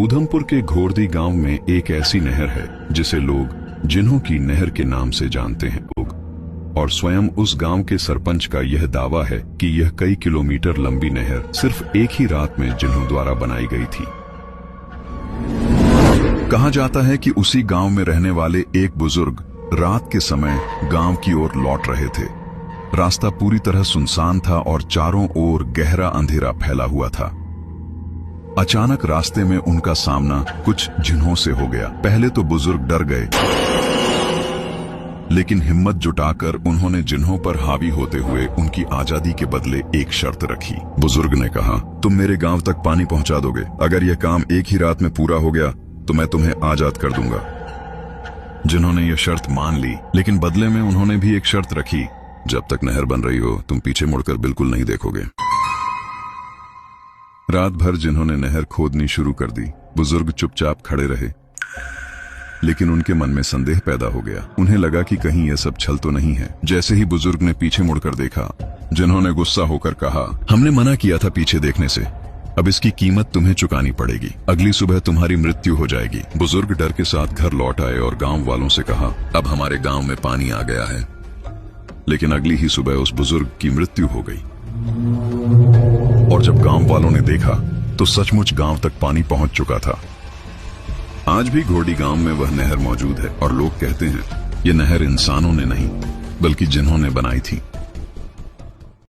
उधमपुर के घोरदी गांव में एक ऐसी नहर है जिसे लोग जिन्हों की नहर के नाम से जानते हैं लोग, और स्वयं उस गांव के सरपंच का यह दावा है कि यह कई किलोमीटर लंबी नहर सिर्फ एक ही रात में जिन्हों द्वारा बनाई गई थी। कहा जाता है कि उसी गांव में रहने वाले एक बुजुर्ग रात के समय गांव की ओर लौट रहे थे। रास्ता पूरी तरह सुनसान था और चारों ओर गहरा अंधेरा फैला हुआ था। अचानक रास्ते में उनका सामना कुछ जिन्हों से हो गया। पहले तो बुजुर्ग डर गए, लेकिन हिम्मत जुटाकर उन्होंने जिन्हों पर हावी होते हुए उनकी आजादी के बदले एक शर्त रखी। बुजुर्ग ने कहा, तुम मेरे गांव तक पानी पहुंचा दोगे। अगर यह काम एक ही रात में पूरा हो गया तो मैं तुम्हें आजाद कर दूंगा। जिन्होंने यह शर्त मान ली, लेकिन बदले में उन्होंने भी एक शर्त रखी, जब तक नहर बन रही हो तुम पीछे मुड़कर बिल्कुल नहीं देखोगे। रात भर जिन्होंने नहर खोदनी शुरू कर दी। बुजुर्ग चुपचाप खड़े रहे, लेकिन उनके मन में संदेह पैदा हो गया। उन्हें लगा कि कहीं यह सब छल तो नहीं है। जैसे ही बुजुर्ग ने पीछे मुड़कर देखा, जिन्होंने गुस्सा होकर कहा, हमने मना किया था पीछे देखने से, अब इसकी कीमत तुम्हें चुकानी पड़ेगी। अगली सुबह तुम्हारी मृत्यु हो जाएगी। बुजुर्ग डर के साथ घर लौट आए और गांव वालों से कहा, अब हमारे गांव में पानी आ गया है। लेकिन अगली ही सुबह उस बुजुर्ग की मृत्यु हो गई। और जब गांव वालों ने देखा तो सचमुच गांव तक पानी पहुंच चुका था। आज भी घोरडी गांव में वह नहर मौजूद है और लोग कहते हैं ये नहर इंसानों ने नहीं बल्कि जिन्होंने बनाई थी।